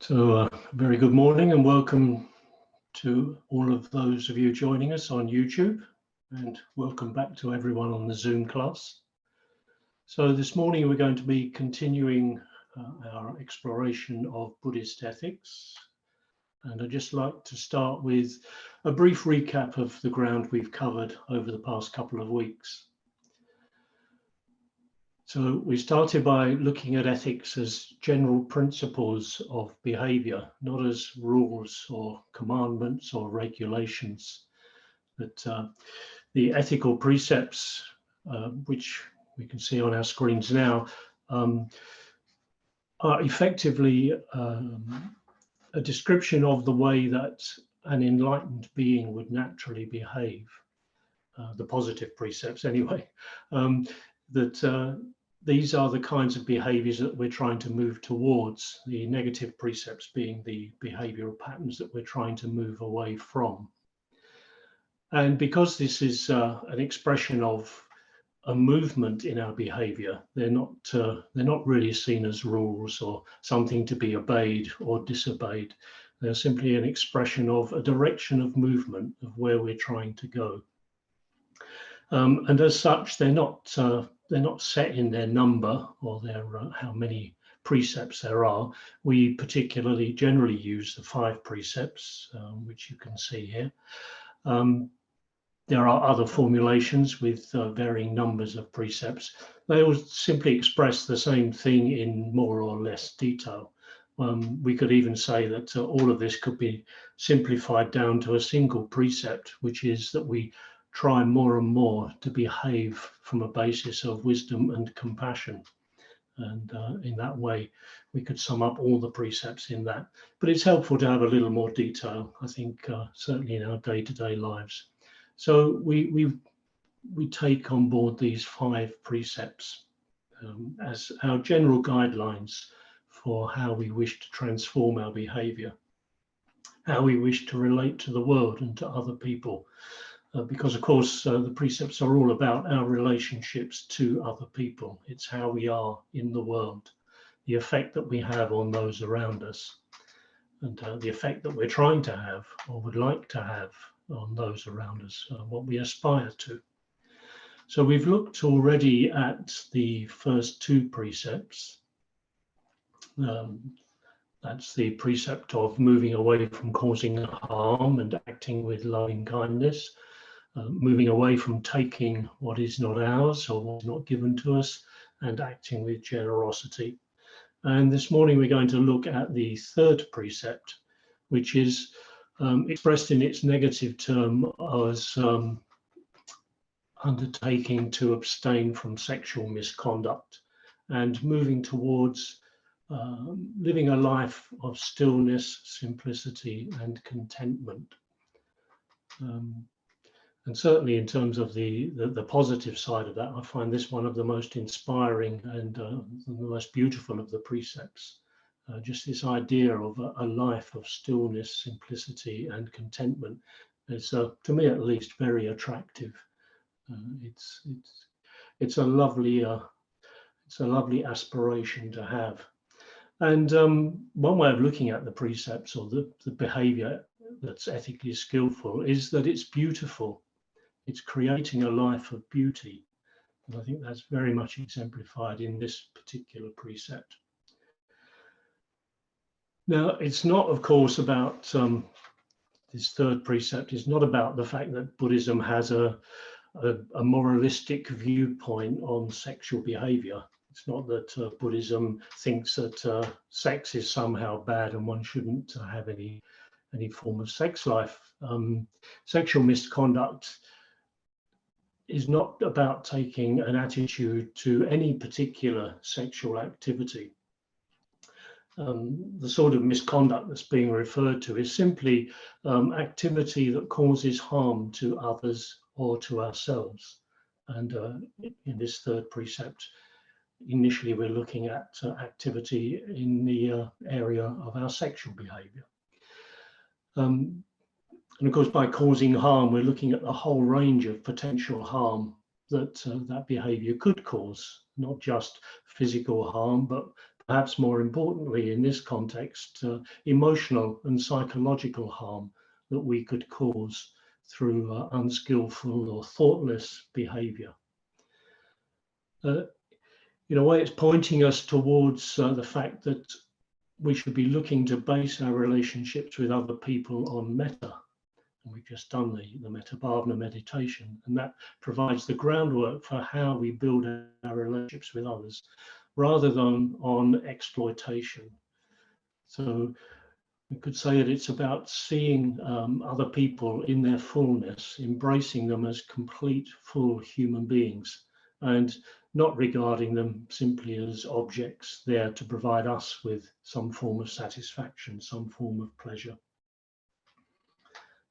So very good morning and welcome to all of those of you joining us on YouTube, and welcome back to everyone on the Zoom class. So this morning we're going to be continuing our exploration of Buddhist ethics, and I'd just like to start with a brief recap of the ground we've covered over the past couple of weeks. So we started by looking at ethics as general principles of behavior, not as rules or commandments or regulations. That the ethical precepts, which we can see on our screens now, are effectively a description of the way that an enlightened being would naturally behave, the positive precepts anyway. These are the kinds of behaviors that we're trying to move towards, the negative precepts being the behavioral patterns that we're trying to move away from. And because this is an expression of a movement in our behavior, they're not really seen as rules or something to be obeyed or disobeyed. They're simply an expression of a direction of movement of where we're trying to go. And as such, they're not set in their number or their how many precepts there are. We particularly generally use the 5 precepts, which you can see here. There are other formulations with varying numbers of precepts. They all simply express the same thing in more or less detail. We could even say that all of this could be simplified down to a single precept, which is that we try more and more to behave from a basis of wisdom and compassion. And in that way, we could sum up all the precepts in that. But it's helpful to have a little more detail, I think, certainly in our day-to-day lives. So we take on board these 5 precepts as our general guidelines for how we wish to transform our behavior, how we wish to relate to the world and to other people. Because of course, the precepts are all about our relationships to other people. It's how we are in the world, the effect that we have on those around us, and the effect that we're trying to have or would like to have on those around us, what we aspire to. So we've looked already at the first 2 precepts. That's the precept of moving away from causing harm and acting with loving kindness. Moving away from taking what is not ours or what is not given to us, and acting with generosity. And this morning we're going to look at the 3rd precept, which is expressed in its negative term as undertaking to abstain from sexual misconduct and moving towards living a life of stillness, simplicity, and contentment. And certainly in terms of the positive side of that, I find this one of the most inspiring and the most beautiful of the precepts. Just this idea of a life of stillness, simplicity, and contentment is, to me at least, very attractive. It's a lovely aspiration to have. And one way of looking at the precepts or the behavior that's ethically skillful is that it's beautiful. It's creating a life of beauty. And I think that's very much exemplified in this particular precept. Now, it's not, of course, about this 3rd precept is not about the fact that Buddhism has a moralistic viewpoint on sexual behavior. It's not that Buddhism thinks that sex is somehow bad and one shouldn't have any form of sex life. Sexual misconduct is not about taking an attitude to any particular sexual activity. The sort of misconduct that's being referred to is simply activity that causes harm to others or to ourselves. And in this 3rd precept, initially we're looking at activity in the area of our sexual behavior. And of course, by causing harm, we're looking at the whole range of potential harm that that behavior could cause, not just physical harm, but perhaps more importantly in this context, emotional and psychological harm that we could cause through unskillful or thoughtless behavior. In a way, it's pointing us towards the fact that we should be looking to base our relationships with other people on metta. And we've just done the Metta Bhavana meditation, and that provides the groundwork for how we build our relationships with others rather than on exploitation. So we could say that it's about seeing other people in their fullness, embracing them as complete, full human beings, and not regarding them simply as objects there to provide us with some form of satisfaction, some form of pleasure.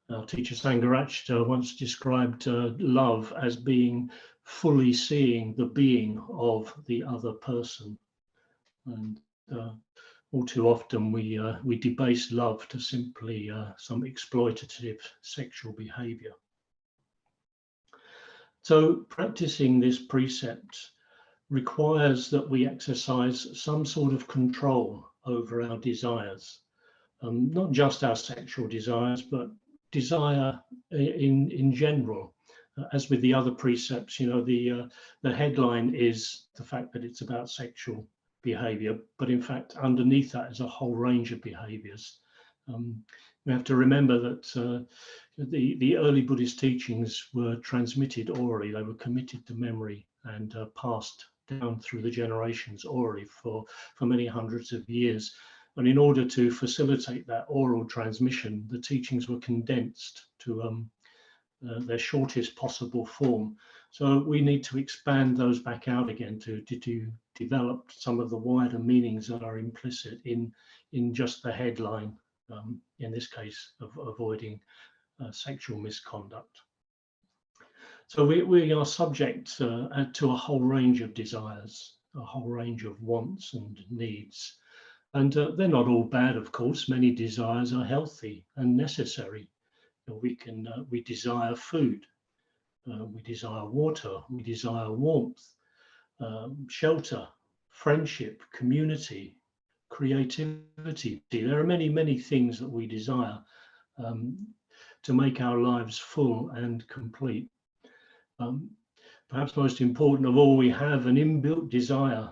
Our teacher Sangha once described love as being fully seeing the being of the other person. And all too often we debase love to simply some exploitative sexual behavior. So practicing this precept requires that we exercise some sort of control over our desires, not just our sexual desires, but desire in general. As with the other precepts, the headline is the fact that it's about sexual behavior, but in fact underneath that is a whole range of behaviors. We have to remember that the early Buddhist teachings were transmitted orally. They were committed to memory and passed down through the generations orally for many hundreds of years. And in order to facilitate that oral transmission, the teachings were condensed to their shortest possible form. So we need to expand those back out again to develop some of the wider meanings that are implicit in just the headline, in this case of avoiding sexual misconduct. So we are subject to a whole range of desires, a whole range of wants and needs. And they're not all bad, of course. Many desires are healthy and necessary. We desire food, we desire water, we desire warmth, shelter, friendship, community, creativity. There are many, many things that we desire to make our lives full and complete. Perhaps most important of all, we have an inbuilt desire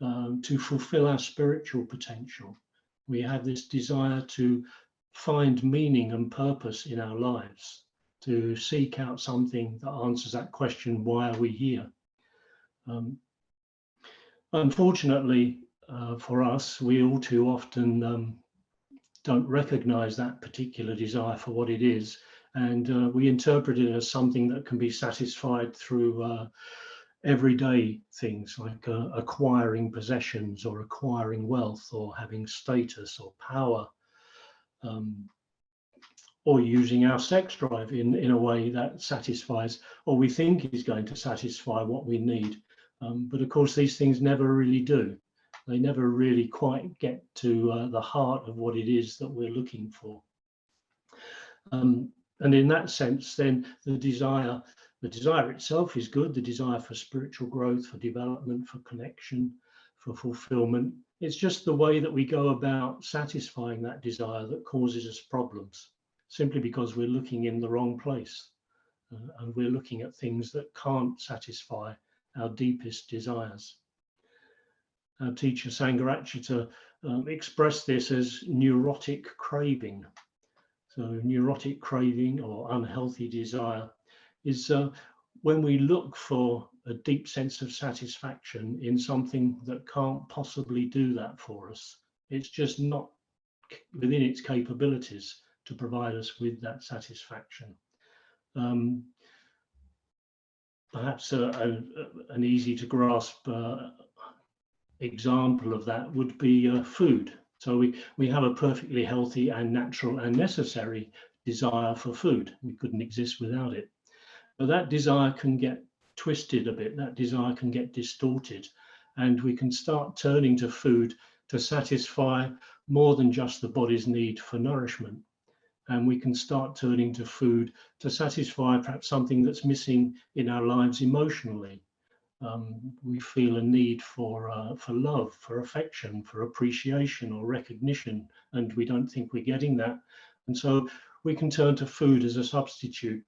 to fulfill our spiritual potential. We have this desire to find meaning and purpose in our lives, to seek out something that answers that question, why are we here? Unfortunately for us, we all too often don't recognize that particular desire for what it is, and we interpret it as something that can be satisfied through everyday things like acquiring possessions or acquiring wealth or having status or power, or using our sex drive in a way that satisfies, or we think is going to satisfy what we need. But of course, these things never really do. They never really quite get to the heart of what it is that we're looking for. And in that sense, then the desire itself is good. The desire for spiritual growth, for development, for connection, for fulfillment. It's just the way that we go about satisfying that desire that causes us problems, simply because we're looking in the wrong place, and we're looking at things that can't satisfy our deepest desires. Our teacher Sangha expressed this as neurotic craving. So neurotic craving or unhealthy desire is when we look for a deep sense of satisfaction in something that can't possibly do that for us. It's just not within its capabilities to provide us with that satisfaction. Perhaps an easy to grasp example of that would be food. So we have a perfectly healthy and natural and necessary desire for food. We couldn't exist without it. But that desire can get twisted a bit, that desire can get distorted, and we can start turning to food to satisfy more than just the body's need for nourishment. And we can start turning to food to satisfy perhaps something that's missing in our lives emotionally. We feel a need for love, for affection, for appreciation or recognition, and we don't think we're getting that. And so we can turn to food as a substitute.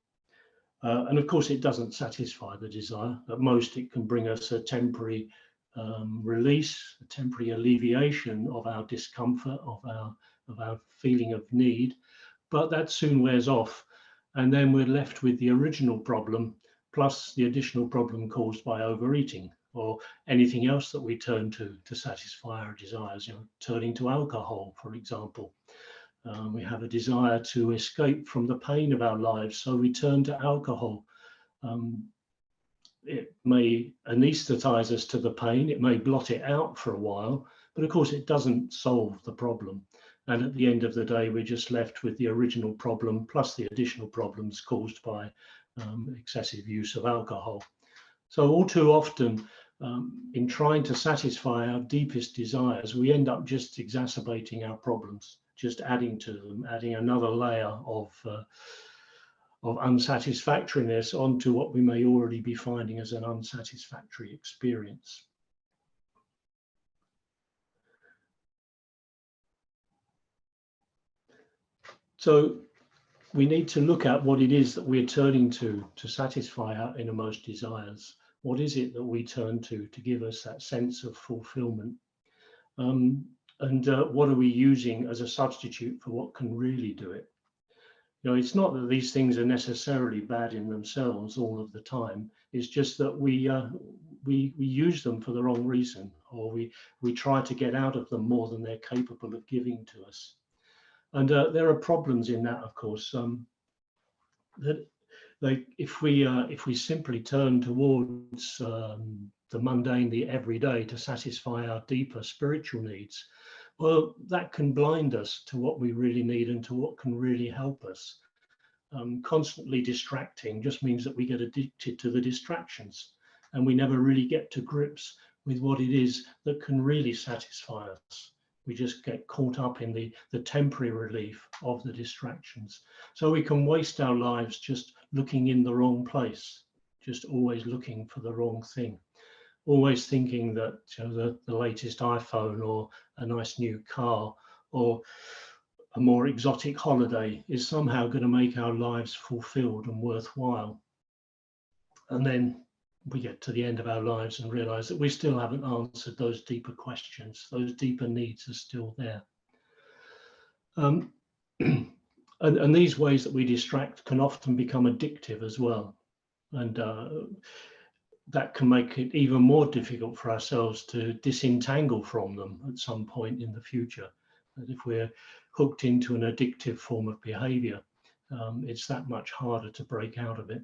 And of course, it doesn't satisfy the desire. At most, it can bring us a temporary release, a temporary alleviation of our discomfort, of our feeling of need. But that soon wears off, and then we're left with the original problem, plus the additional problem caused by overeating or anything else that we turn to satisfy our desires. You know, turning to alcohol, for example. We have a desire to escape from the pain of our lives, so we turn to alcohol. It may anesthetize us to the pain, it may blot it out for a while, but of course it doesn't solve the problem. And at the end of the day, we're just left with the original problem plus the additional problems caused by excessive use of alcohol. So all too often, in trying to satisfy our deepest desires, we end up just exacerbating our problems, just adding to them, adding another layer of unsatisfactoriness onto what we may already be finding as an unsatisfactory experience. So we need to look at what it is that we're turning to satisfy our innermost desires. What is it that we turn to give us that sense of fulfillment? And what are we using as a substitute for what can really do it? You know, it's not that these things are necessarily bad in themselves all of the time. It's just that we use them for the wrong reason, or we try to get out of them more than they're capable of giving to us. And there are problems in that, of course. That if we simply turn towards the mundane, the everyday, to satisfy our deeper spiritual needs, well, that can blind us to what we really need and to what can really help us. Constantly distracting just means that we get addicted to the distractions, and we never really get to grips with what it is that can really satisfy us. We just get caught up in the temporary relief of the distractions. So we can waste our lives just looking in the wrong place, just always looking for the wrong thing. Always thinking that, you know, the latest iPhone or a nice new car or a more exotic holiday is somehow going to make our lives fulfilled and worthwhile. And then we get to the end of our lives and realize that we still haven't answered those deeper questions. Those deeper needs are still there. And these ways that we distract can often become addictive as well. And that can make it even more difficult for ourselves to disentangle from them at some point in the future. That if we're hooked into an addictive form of behavior, it's that much harder to break out of it.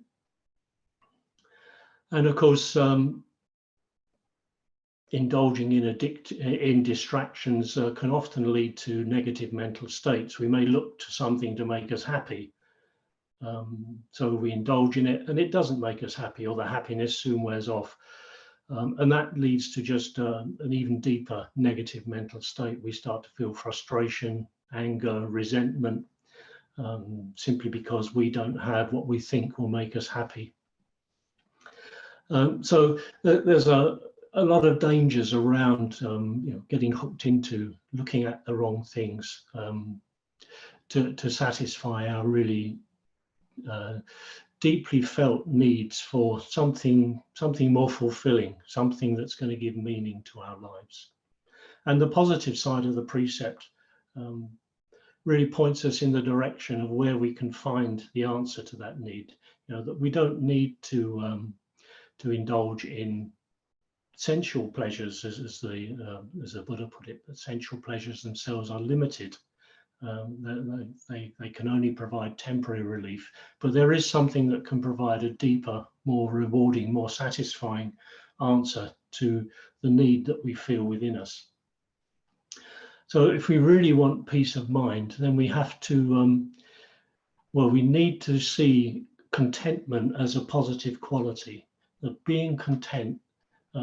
And of course, indulging in distractions can often lead to negative mental states. We may look to something to make us happy, so we indulge in it and it doesn't make us happy, or the happiness soon wears off. And that leads to just an even deeper negative mental state. We start to feel frustration, anger, resentment, simply because we don't have what we think will make us happy. So there's a lot of dangers around getting hooked into looking at the wrong things to satisfy our really deeply felt needs for something more fulfilling, something that's going to give meaning to our lives. And the positive side of the precept really points us in the direction of where we can find the answer to that need. You know, that we don't need to indulge in sensual pleasures, as the Buddha put it. But sensual pleasures themselves are limited. They can only provide temporary relief, but there is something that can provide a deeper, more rewarding, more satisfying answer to the need that we feel within us. So if we really want peace of mind, then we have to, we need to see contentment as a positive quality, that being content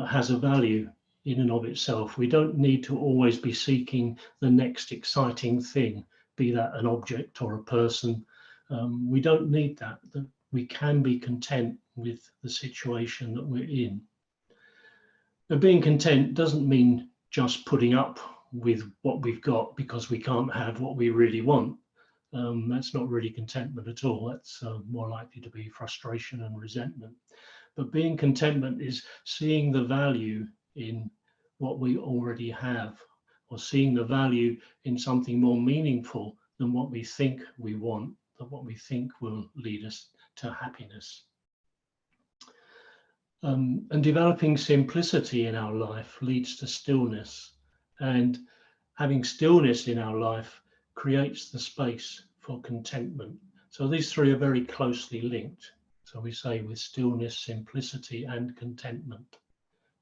has a value in and of itself. We don't need to always be seeking the next exciting thing, be that an object or a person. We don't need that. We can be content with the situation that we're in. And being content doesn't mean just putting up with what we've got because we can't have what we really want. That's not really contentment at all. That's more likely to be frustration and resentment. But being contentment is seeing the value in what we already have, or seeing the value in something more meaningful than what we think we want, than what we think will lead us to happiness. And developing simplicity in our life leads to stillness, and having stillness in our life creates the space for contentment. So these three are very closely linked. So we say with stillness, simplicity, and contentment,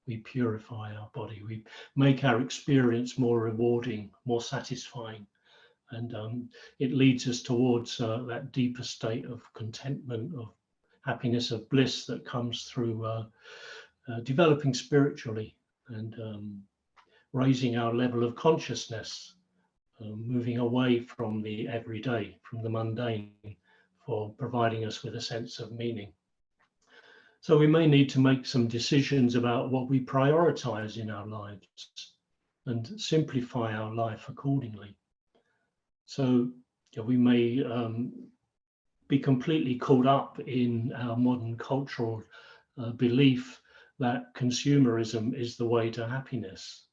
we purify our body. We make our experience more rewarding, more satisfying, and it leads us towards that deeper state of contentment, of happiness, of bliss that comes through developing spiritually and raising our level of consciousness, moving away from the everyday, from the mundane, for providing us with a sense of meaning. So we may need to make some decisions about what we prioritize in our lives and simplify our life accordingly. So we may be completely caught up in our modern cultural belief that consumerism is the way to happiness,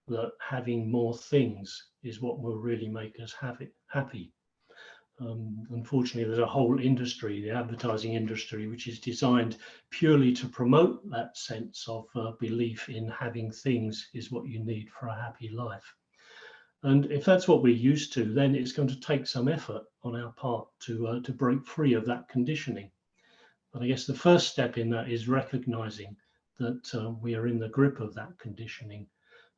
that having more things is what will really make us happy. Unfortunately, there's a whole industry, the advertising industry, which is designed purely to promote that sense of belief in having things is what you need for a happy life. And if that's what we're used to, then it's going to take some effort on our part to break free of that conditioning. But I guess the first step in that is recognizing that we are in the grip of that conditioning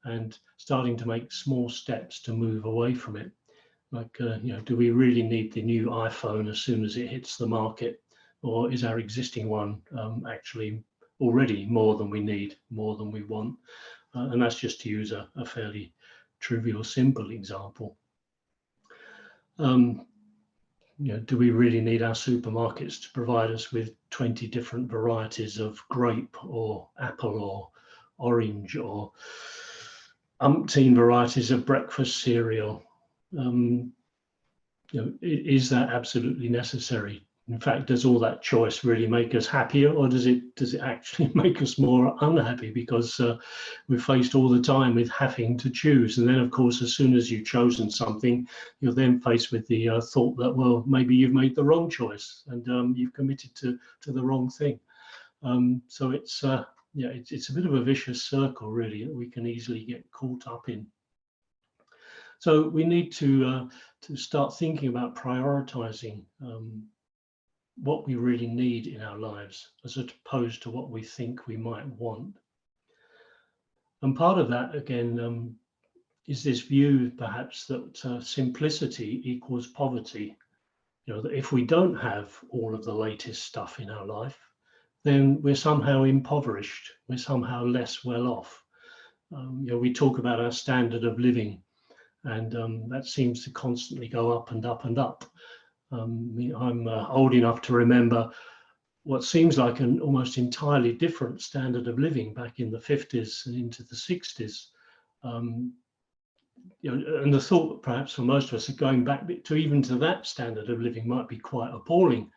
and starting to make small steps to move away from it. Like, do we really need the new iPhone as soon as it hits the market? Or is our existing one actually already more than we need, more than we want? And that's just to use a fairly trivial, simple example. Do we really need our supermarkets to provide us with 20 different varieties of grape or apple or orange or umpteen varieties of breakfast cereal? Is that absolutely necessary? In fact, does all that choice really make us happier, or does it actually make us more unhappy because we're faced all the time with having to choose? And then, of course, as soon as you've chosen something, you're then faced with the thought that, well, maybe you've made the wrong choice and you've committed to the wrong thing. So it's a bit of a vicious circle, really, that we can easily get caught up in. So we need to start thinking about prioritizing what we really need in our lives, as opposed to what we think we might want. And part of that, again, is this view, perhaps, that simplicity equals poverty. That if we don't have all of the latest stuff in our life, then we're somehow impoverished. We're somehow less well off. We talk about our standard of living, and that seems to constantly go up and up and up. I'm old enough to remember what seems like an almost entirely different standard of living back in the 50s and into the 60s. And the thought, perhaps for most of us, of going back to even to that standard of living might be quite appalling.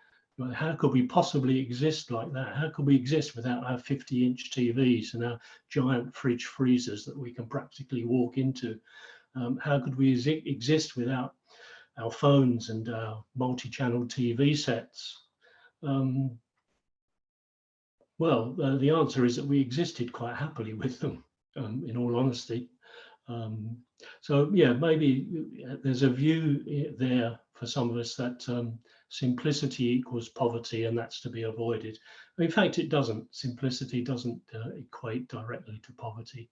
How could we possibly exist like that? How could we exist without our 50-inch TVs and our giant fridge freezers that we can practically walk into? How could we exist without our phones and our multi-channel TV sets? Well, the answer is that we existed quite happily with them, in all honesty. So yeah, maybe there's a view there for some of us that simplicity equals poverty, and that's to be avoided. In fact, it doesn't. Simplicity doesn't equate directly to poverty.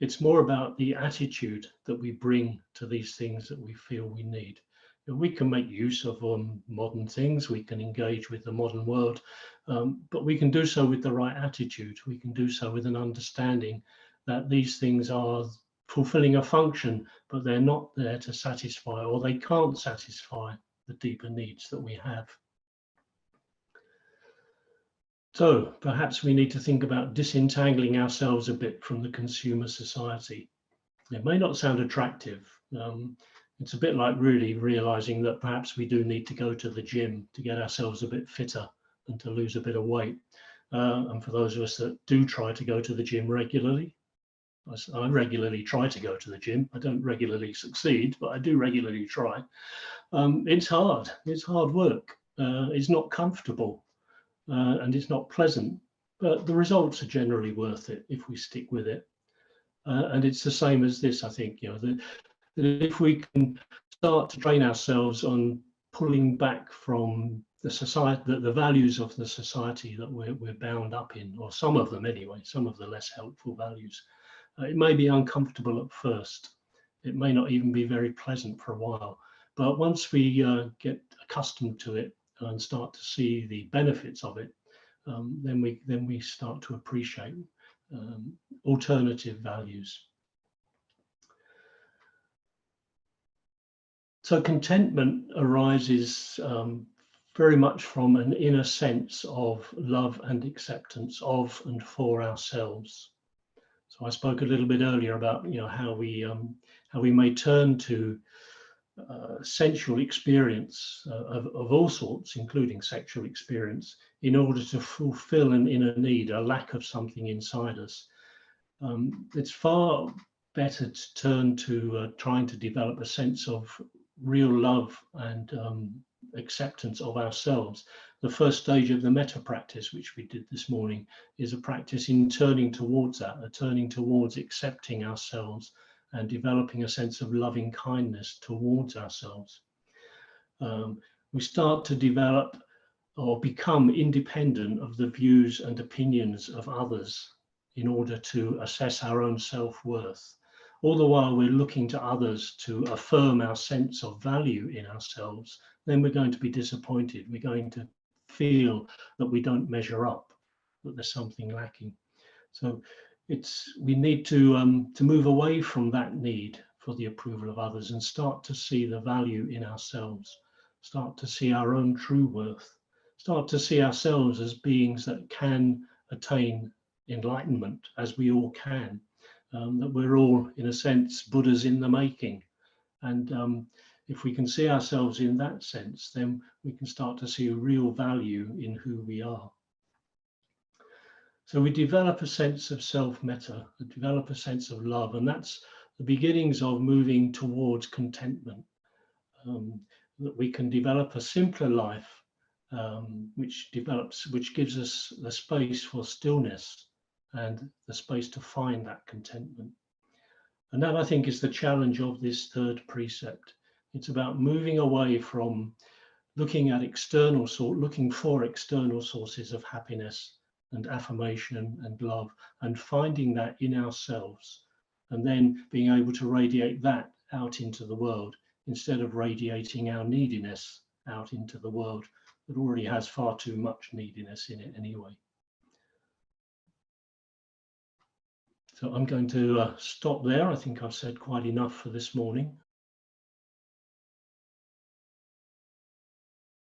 It's more about the attitude that we bring to these things that we feel we need. We can make use of modern things, we can engage with the modern world, but we can do so with the right attitude. We can do so with an understanding that these things are fulfilling a function, but they're not there to satisfy, or they can't satisfy the deeper needs that we have. So perhaps we need to think about disentangling ourselves a bit from the consumer society. It may not sound attractive. It's a bit like really realizing that perhaps we do need to go to the gym to get ourselves a bit fitter and to lose a bit of weight. And for those of us that do try to go to the gym regularly, I regularly try to go to the gym. I don't regularly succeed, but I do regularly try. It's hard. It's hard work. It's not comfortable. And it's not pleasant, but the results are generally worth it if we stick with it. And it's the same as this, I think, that if we can start to train ourselves on pulling back from the society, the values of the society that we're bound up in, or some of them anyway, some of the less helpful values. It may be uncomfortable at first. It may not even be very pleasant for a while. But once we get accustomed to it and start to see the benefits of it, then we start to appreciate alternative values. So contentment arises very much from an inner sense of love and acceptance of and for ourselves. So I spoke a little bit earlier about how we may turn to sensual experience of all sorts, including sexual experience, in order to fulfill an inner need, a lack of something inside us. It's far better to turn to trying to develop a sense of real love and acceptance of ourselves. The first stage of the metta practice, which we did this morning, is a practice in turning towards that, turning towards accepting ourselves and developing a sense of loving kindness towards ourselves. We start to develop or become independent of the views and opinions of others in order to assess our own self-worth. All the while we're looking to others to affirm our sense of value in ourselves, then we're going to be disappointed. We're going to feel that we don't measure up, that there's something lacking. So we need to move away from that need for the approval of others and start to see the value in ourselves, start to see our own true worth, start to see ourselves as beings that can attain enlightenment, as we all can, that we're all, in a sense, Buddhas in the making. And if we can see ourselves in that sense, then we can start to see a real value in who we are. So we develop a sense of self-metta, develop a sense of love, and that's the beginnings of moving towards contentment, that we can develop a simpler life, which gives us the space for stillness and the space to find that contentment. And that, I think, is the challenge of this third precept. It's about moving away from looking for external sources of happiness and affirmation and love, and finding that in ourselves, and then being able to radiate that out into the world instead of radiating our neediness out into the world that already has far too much neediness in it anyway. So I'm going to stop there. I think I've said quite enough for this morning.